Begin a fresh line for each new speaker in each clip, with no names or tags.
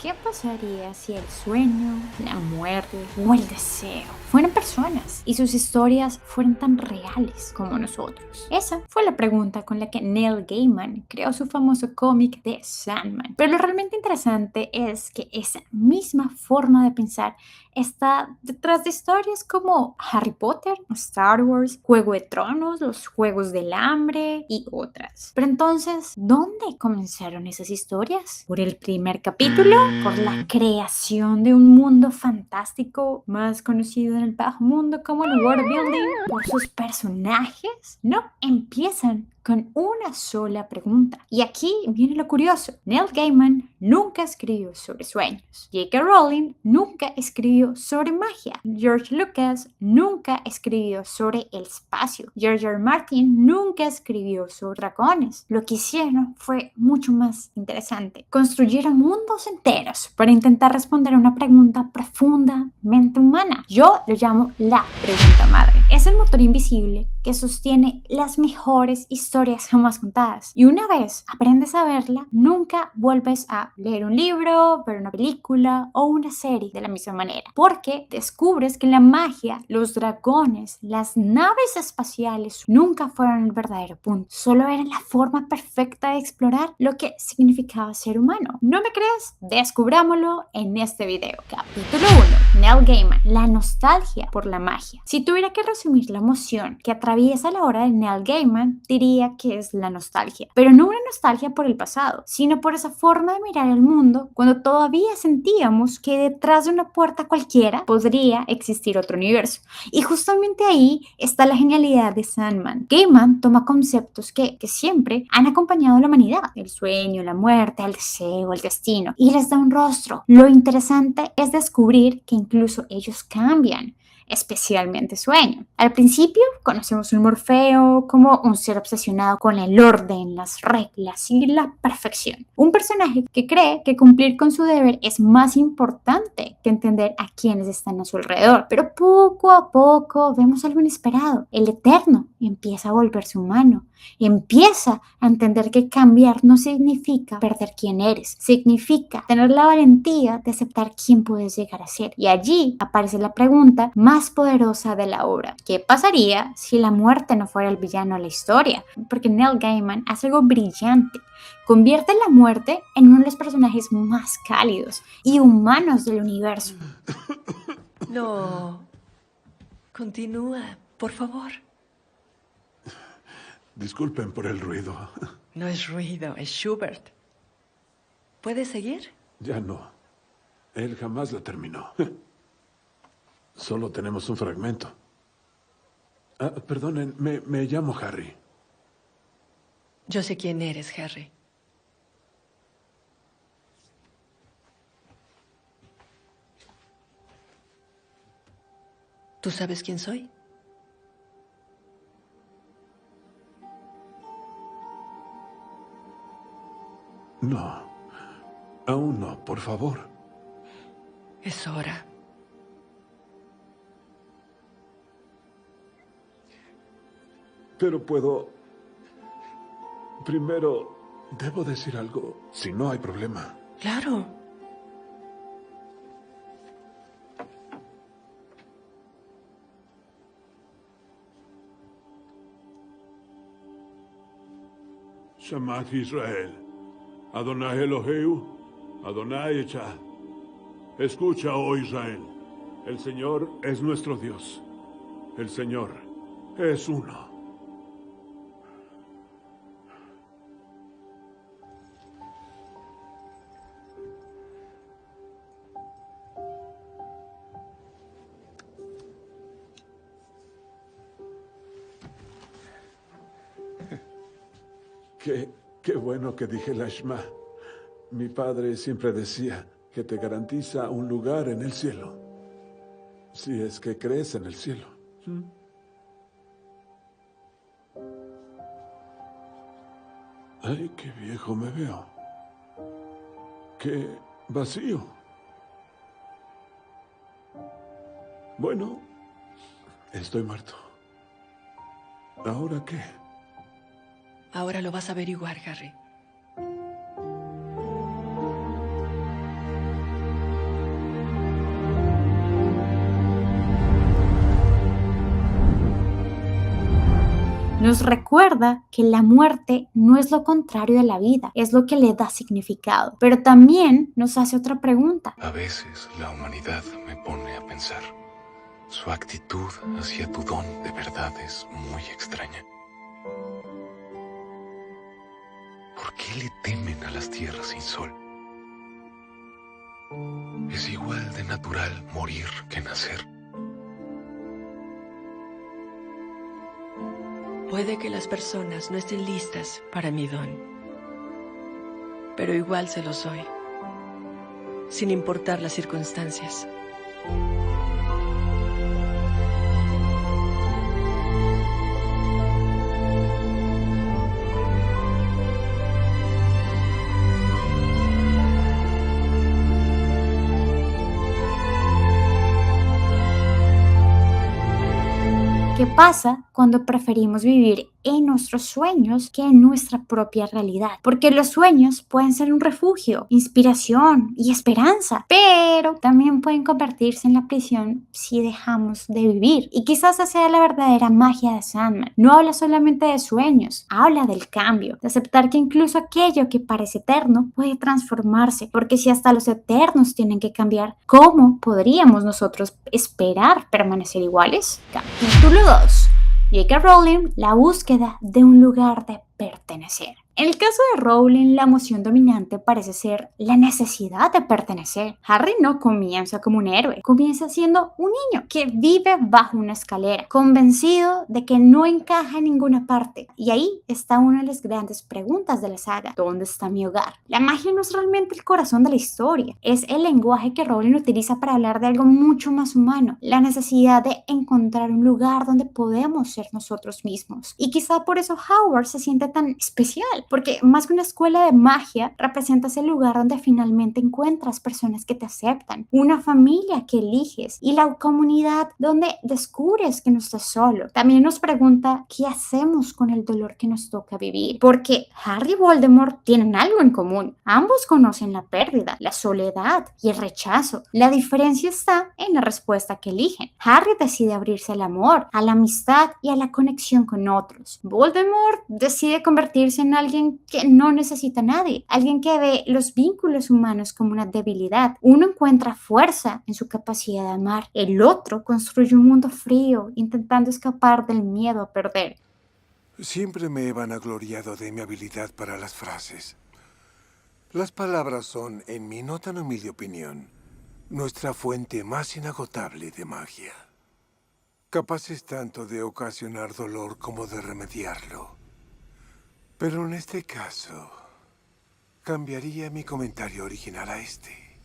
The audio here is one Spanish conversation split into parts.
¿Qué pasaría si el sueño, la muerte o el deseo fueran personas y sus historias fueran tan reales como nosotros? Esa fue la pregunta con la que Neil Gaiman creó su famoso cómic de Sandman. Pero lo realmente interesante es que esa misma forma de pensar está detrás de historias como Harry Potter, Star Wars, Juego de Tronos, los Juegos del Hambre y otras. Pero entonces, ¿dónde comenzaron esas historias? ¿Por el primer capítulo? ¿Por la creación de un mundo fantástico más conocido en el bajo mundo como el world building? ¿Por sus personajes? No, empiezan con una sola pregunta. Y aquí viene lo curioso. Neil Gaiman nunca escribió sobre sueños. J.K. Rowling nunca escribió sobre magia. George Lucas nunca escribió sobre el espacio. George R. R. Martin nunca escribió sobre dragones. Lo que hicieron fue mucho más interesante. Construyeron mundos enteros para intentar responder a una pregunta profundamente humana. Yo lo llamo la pregunta madre. Es el motor invisible que sostiene las mejores historias jamás contadas. Y una vez aprendes a verla, nunca vuelves a leer un libro, ver una película o una serie de la misma manera. Porque descubres que la magia, los dragones, las naves espaciales nunca fueron el verdadero punto. Solo eran la forma perfecta de explorar lo que significaba ser humano. ¿No me crees? Descubrámoslo en este video. Capítulo 1. Neil Gaiman. La nostalgia por la magia. Si tuviera que resumir la emoción que atraviesa la obra de Neil Gaiman, diría que es la nostalgia. Pero no una nostalgia por el pasado, sino por esa forma de mirar el mundo cuando todavía sentíamos que detrás de una puerta cualquiera podría existir otro universo. Y justamente ahí está la genialidad de Sandman. Gaiman toma conceptos que siempre han acompañado a la humanidad: el sueño, la muerte, el deseo, el destino, y les da un rostro. Lo interesante es descubrir que incluso ellos cambian, especialmente sueño. Al principio conocemos un Morfeo como un ser obsesionado con el orden, las reglas y la perfección. Un personaje que cree que cumplir con su deber es más importante que entender a quienes están a su alrededor. Pero poco a poco vemos algo inesperado. El Eterno empieza a volverse humano. Empieza a entender que cambiar no significa perder quién eres, significa tener la valentía de aceptar quién puedes llegar a ser. Y allí aparece la pregunta más poderosa de la obra: ¿qué pasaría si la muerte no fuera el villano de la historia? Porque Neil Gaiman hace algo brillante. Convierte la muerte en uno de los personajes más cálidos y humanos del universo.
No. Continúa, por favor.
Disculpen por el ruido.
No es ruido, es Schubert. ¿Puedes seguir?
Ya no. Él jamás la terminó. Solo tenemos un fragmento. Perdonen, me llamo Harry.
Yo sé quién eres, Harry. ¿Tú sabes quién soy?
No. Aún no, por favor.
Es hora.
Pero puedo... Primero, debo decir algo, si no hay problema.
Claro.
Shamat Israel. Adonai Eloheu, Adonai Echad. Escucha, oh Israel. El Señor es nuestro Dios. El Señor es uno. Qué bueno que dije la Shema. Mi padre siempre decía que te garantiza un lugar en el cielo. Si es que crees en el cielo. Ay, qué viejo me veo. Qué vacío. Bueno, estoy muerto. ¿Ahora qué?
Ahora lo vas a averiguar, Harry.
Nos recuerda que la muerte no es lo contrario de la vida, es lo que le da significado. Pero también nos hace otra pregunta.
A veces la humanidad me pone a pensar. Su actitud hacia tu don de verdad es muy extraña. ¿Por qué le temen a las tierras sin sol? Es igual de natural morir que nacer.
Puede que las personas no estén listas para mi don, pero igual se lo soy, sin importar las circunstancias.
¿Qué pasa cuando preferimos vivir en nuestros sueños que en nuestra propia realidad? Porque los sueños pueden ser un refugio, inspiración y esperanza, pero también pueden convertirse en la prisión si dejamos de vivir. Y quizás esa sea la verdadera magia de Sandman. No habla solamente de sueños, habla del cambio, de aceptar que incluso aquello que parece eterno puede transformarse, porque si hasta los eternos tienen que cambiar, ¿cómo podríamos nosotros esperar permanecer iguales? Capítulo 2. J.K. Rowling, la búsqueda de un lugar de pertenecer. En el caso de Rowling, la emoción dominante parece ser la necesidad de pertenecer. Harry no comienza como un héroe, comienza siendo un niño que vive bajo una escalera, convencido de que no encaja en ninguna parte. Y ahí está una de las grandes preguntas de la saga: ¿dónde está mi hogar? La magia no es realmente el corazón de la historia, es el lenguaje que Rowling utiliza para hablar de algo mucho más humano, la necesidad de encontrar un lugar donde podemos ser nosotros mismos. Y quizá por eso Howard se siente tan especial, porque más que una escuela de magia, representa ese lugar donde finalmente encuentras personas que te aceptan, una familia que eliges y la comunidad donde descubres que no estás solo. También nos pregunta qué hacemos con el dolor que nos toca vivir, porque Harry y Voldemort tienen algo en común. Ambos conocen la pérdida, la soledad y el rechazo. La diferencia está en la respuesta que eligen. Harry decide abrirse al amor, a la amistad y a la conexión con otros. Voldemort decide convertirse en alguien que no necesita a nadie, alguien que ve los vínculos humanos como una debilidad. Uno encuentra fuerza en su capacidad de amar, el otro construye un mundo frío, intentando escapar del miedo a perder.
Siempre me he vanagloriado de mi habilidad para las frases. Las palabras son, en mi no tan humilde opinión, nuestra fuente más inagotable de magia. Capaces tanto de ocasionar dolor como de remediarlo. Pero en este caso, cambiaría mi comentario original a este.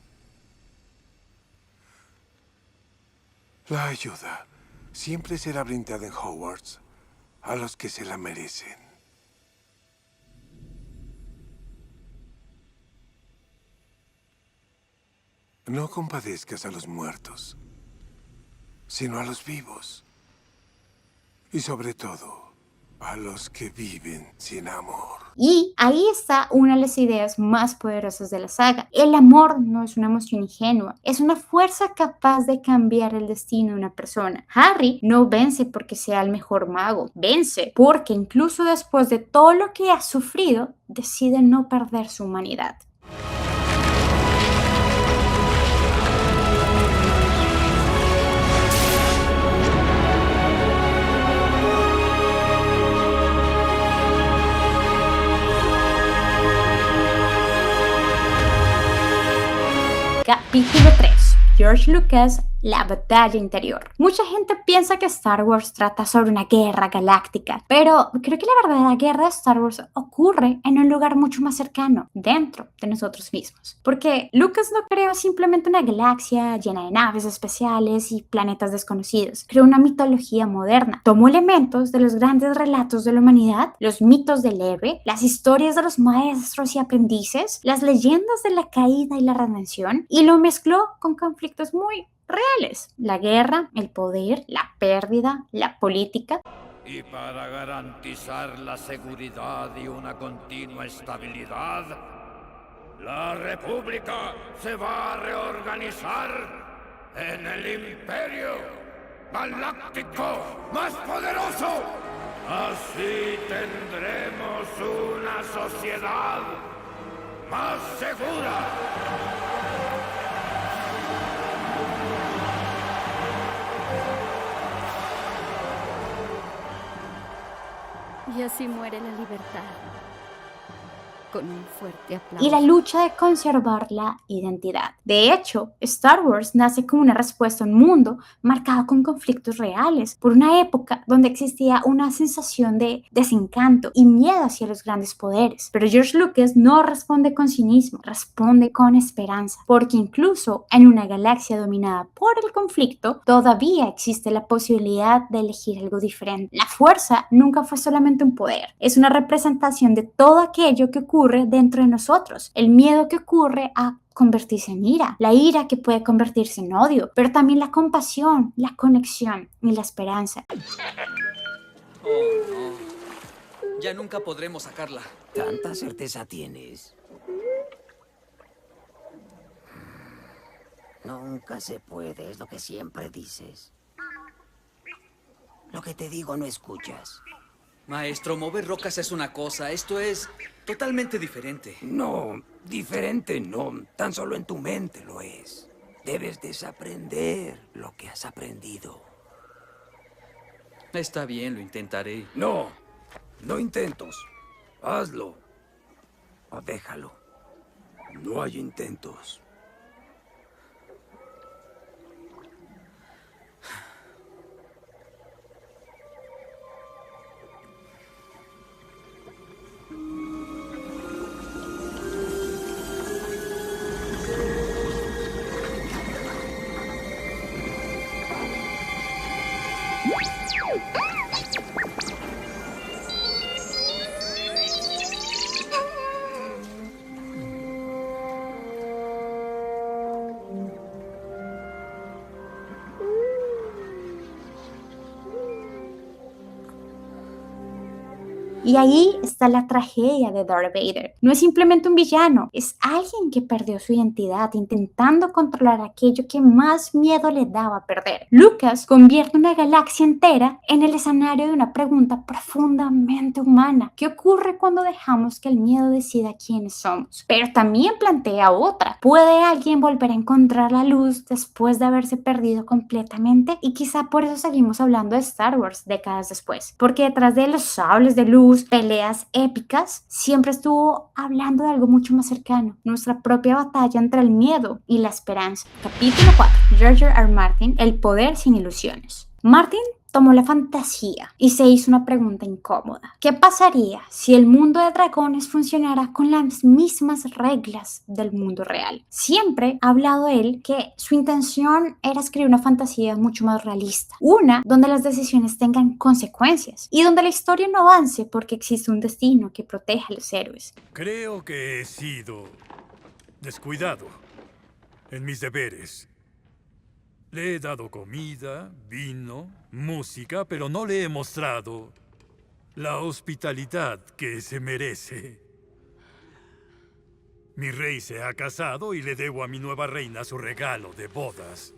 La ayuda siempre será brindada en Hogwarts a los que se la merecen. No compadezcas a los muertos, sino a los vivos. Y sobre todo, a los que viven sin amor.
Y ahí está una de las ideas más poderosas de la saga. El amor no es una emoción ingenua, es una fuerza capaz de cambiar el destino de una persona. Harry no vence porque sea el mejor mago, vence porque incluso después de todo lo que ha sufrido, decide no perder su humanidad. Capítulo 3. George Lucas, la batalla interior. Mucha gente piensa que Star Wars trata sobre una guerra galáctica, pero creo que la verdadera guerra de Star Wars ocurre en un lugar mucho más cercano, dentro de nosotros mismos. Porque Lucas no creó simplemente una galaxia llena de naves especiales y planetas desconocidos. Creó una mitología moderna. Tomó elementos de los grandes relatos de la humanidad, los mitos del héroe, las historias de los maestros y aprendices, las leyendas de la caída y la redención, y lo mezcló con conflictos muy reales: la guerra, el poder, la pérdida, la política.
Y para garantizar la seguridad y una continua estabilidad, la República se va a reorganizar en el Imperio Galáctico más poderoso Así tendremos una sociedad más segura.
Y así muere la libertad. Con un fuerte aplauso.
Y la lucha de conservar la identidad. De hecho, Star Wars nace como una respuesta a un mundo marcado con conflictos reales, por una época donde existía una sensación de desencanto y miedo hacia los grandes poderes. Pero George Lucas no responde con cinismo, responde con esperanza, porque incluso en una galaxia dominada por el conflicto, todavía existe la posibilidad de elegir algo diferente. La fuerza nunca fue solamente un poder, es una representación de todo aquello que ocurre dentro de nosotros, el miedo que ocurre a convertirse en ira, la ira que puede convertirse en odio, pero también la compasión, la conexión y la esperanza.
Oh, no. Ya nunca podremos sacarla.
¿Tanta certeza tienes? Nunca se puede, es lo que siempre dices. Lo que te digo no escuchas.
Maestro, mover rocas es una cosa, esto es totalmente diferente.
No, diferente no, tan solo en tu mente lo es. Debes desaprender lo que has aprendido.
Está bien, lo intentaré.
No, no intentos. Hazlo. O déjalo. No hay intentos.
Y ahí está la tragedia de Darth Vader. No es simplemente un villano, es alguien que perdió su identidad intentando controlar aquello que más miedo le daba perder. Lucas convierte una galaxia entera en el escenario de una pregunta profundamente humana. ¿Qué ocurre cuando dejamos que el miedo decida quiénes somos? Pero también plantea otra. ¿Puede alguien volver a encontrar la luz después de haberse perdido completamente? Y quizá por eso seguimos hablando de Star Wars décadas después. Porque detrás de los sables de luz, peleas épicas, siempre estuvo hablando de algo mucho más cercano, nuestra propia batalla entre el miedo y la esperanza. Capítulo 4. George R. R. Martin, el poder sin ilusiones. Martin tomó la fantasía y se hizo una pregunta incómoda. ¿Qué pasaría si el mundo de dragones funcionara con las mismas reglas del mundo real? Siempre ha hablado él que su intención era escribir una fantasía mucho más realista, una donde las decisiones tengan consecuencias y donde la historia no avance porque existe un destino que proteja a los héroes.
Creo que he sido descuidado en mis deberes. Le he dado comida, vino, música, pero no le he mostrado la hospitalidad que se merece. Mi rey se ha casado y le debo a mi nueva reina su regalo de bodas.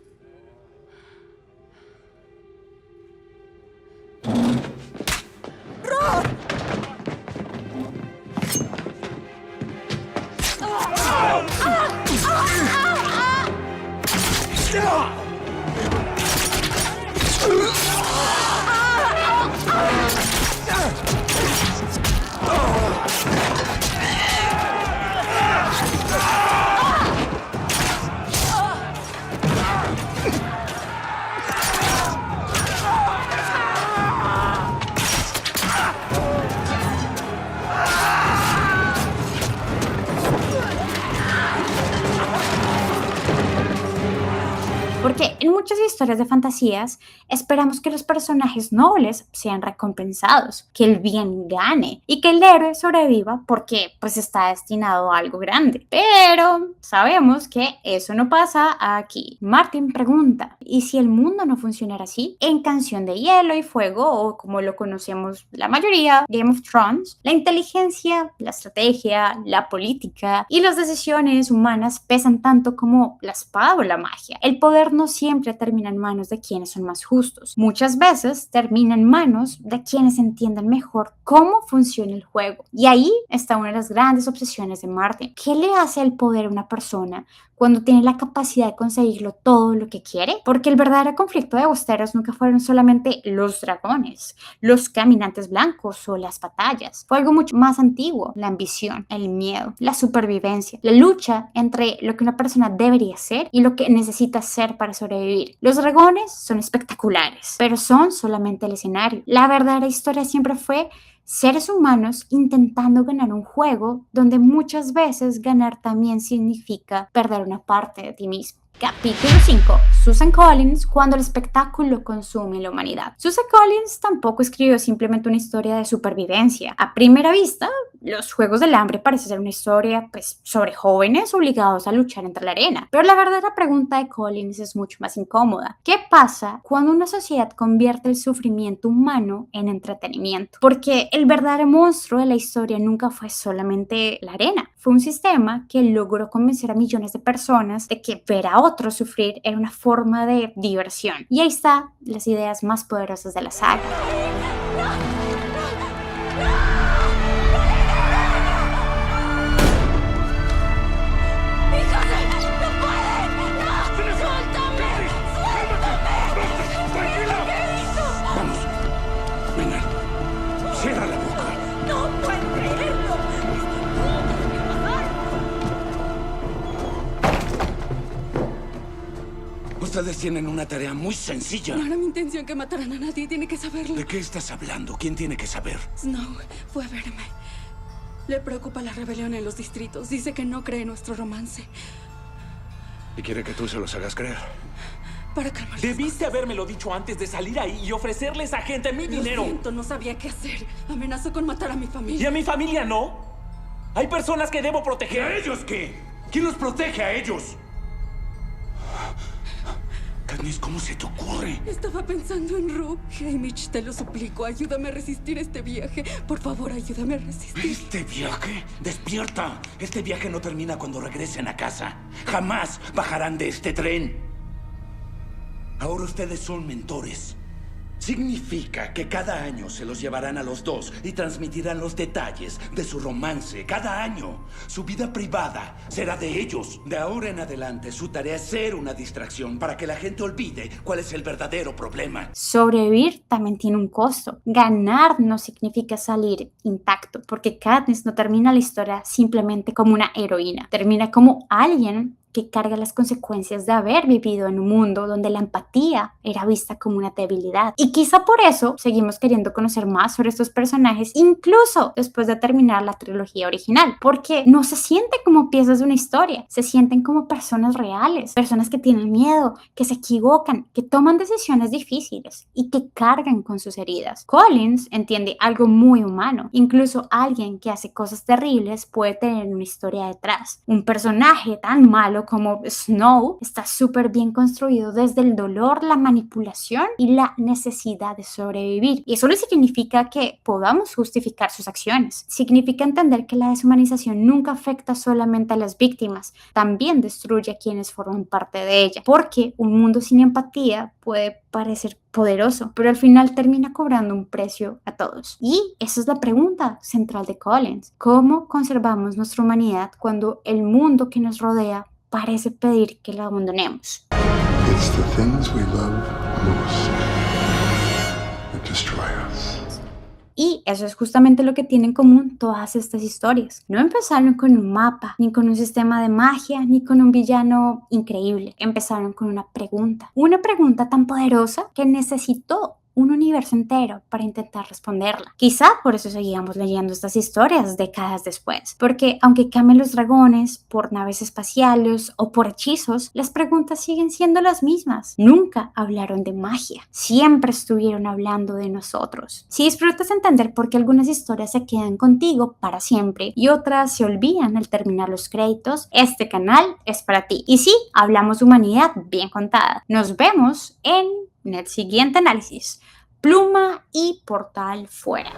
Porque en muchas historias de fantasías esperamos que los personajes nobles sean recompensados, que el bien gane y que el héroe sobreviva porque pues está destinado a algo grande. Pero sabemos que eso no pasa aquí. Martin pregunta, ¿y si el mundo no funcionara así? En Canción de Hielo y Fuego, o como lo conocemos la mayoría, Game of Thrones, la inteligencia, la estrategia, la política y las decisiones humanas pesan tanto como la espada o la magia. El poder no siempre termina en manos de quienes son más justos. Muchas veces termina en manos de quienes entienden mejor cómo funciona el juego. Y ahí está una de las grandes obsesiones de Martin. ¿Qué le hace el poder a una persona cuando tiene la capacidad de conseguirlo todo lo que quiere? Porque el verdadero conflicto de Westeros nunca fueron solamente los dragones, los caminantes blancos o las batallas. Fue algo mucho más antiguo: la ambición, el miedo, la supervivencia, la lucha entre lo que una persona debería ser y lo que necesita ser para sobrevivir. Los dragones son espectaculares, pero son solamente el escenario. La verdadera historia siempre fue seres humanos intentando ganar un juego donde muchas veces ganar también significa perder una parte de ti mismo. Capítulo 5. Susan Collins, cuando el espectáculo consume la humanidad. Susan Collins tampoco escribió simplemente una historia de supervivencia. A primera vista, los Juegos del Hambre parece ser una historia sobre jóvenes obligados a luchar entre la arena. Pero la verdadera pregunta de Collins es mucho más incómoda. ¿Qué pasa cuando una sociedad convierte el sufrimiento humano en entretenimiento? Porque el verdadero monstruo de la historia nunca fue solamente la arena. Fue un sistema que logró convencer a millones de personas de que ver a otros sufrir era una forma de diversión. Y ahí están las ideas más poderosas de la saga.
Cierra la boca.
No puedo creerlo.
Ustedes tienen una tarea muy sencilla.
No era mi intención que mataran a nadie. Tiene que saberlo.
¿De qué estás hablando? ¿Quién tiene que saber?
Snow fue a verme. Le preocupa la rebelión en los distritos. Dice que no cree en nuestro romance.
¿Y quiere que tú se los hagas creer?
Para calmar.
Debiste habérmelo dicho antes de salir ahí y ofrecerles a gente mi dinero.
Lo siento, no sabía qué hacer. Amenazó con matar a mi familia.
¿Y a mi familia no? Hay personas que debo proteger.
¿Y a ellos qué? ¿Quién los protege a ellos? Katniss, ¿cómo se te ocurre?
Estaba pensando en Rook. Haymitch, te lo suplico, ayúdame a resistir este viaje. Por favor, ayúdame a resistir.
¿Este viaje? ¡Despierta! Este viaje no termina cuando regresen a casa. Jamás bajarán de este tren. Ahora ustedes son mentores. Significa que cada año se los llevarán a los dos y transmitirán los detalles de su romance. Cada año. Su vida privada será de ellos. De ahora en adelante, su tarea es ser una distracción para que la gente olvide cuál es el verdadero problema.
Sobrevivir también tiene un costo. Ganar no significa salir intacto, porque Katniss no termina la historia simplemente como una heroína. Termina como alguien que carga las consecuencias de haber vivido en un mundo donde la empatía era vista como una debilidad. Y quizá por eso seguimos queriendo conocer más sobre estos personajes, incluso después de terminar la trilogía original, porque no se sienten como piezas de una historia, se sienten como personas reales, personas que tienen miedo, que se equivocan, que toman decisiones difíciles y que cargan con sus heridas. Collins entiende algo muy humano. Incluso alguien que hace cosas terribles puede tener una historia detrás. Un personaje tan malo como Snow está súper bien construido desde el dolor, la manipulación y la necesidad de sobrevivir. Y eso no significa que podamos justificar sus acciones. Significa entender que la deshumanización nunca afecta solamente a las víctimas, también destruye a quienes forman parte de ella. Porque un mundo sin empatía puede parecer poderoso, pero al final termina cobrando un precio a todos. Y esa es la pregunta central de Collins. ¿Cómo conservamos nuestra humanidad cuando el mundo que nos rodea parece pedir que la abandonemos?
It's the things we love most that destroy us.
Y eso es justamente lo que tienen en común todas estas historias. No empezaron con un mapa, ni con un sistema de magia, ni con un villano increíble. Empezaron con una pregunta tan poderosa que necesitó un universo entero para intentar responderla. Quizá por eso seguíamos leyendo estas historias décadas después, porque aunque cambien los dragones por naves espaciales o por hechizos, las preguntas siguen siendo las mismas. Nunca hablaron de magia, siempre estuvieron hablando de nosotros. Si disfrutas entender por qué algunas historias se quedan contigo para siempre y otras se olvidan al terminar los créditos, este canal es para ti. Y sí, hablamos de humanidad bien contada. Nos vemos en el siguiente análisis. Pluma y portal fuera.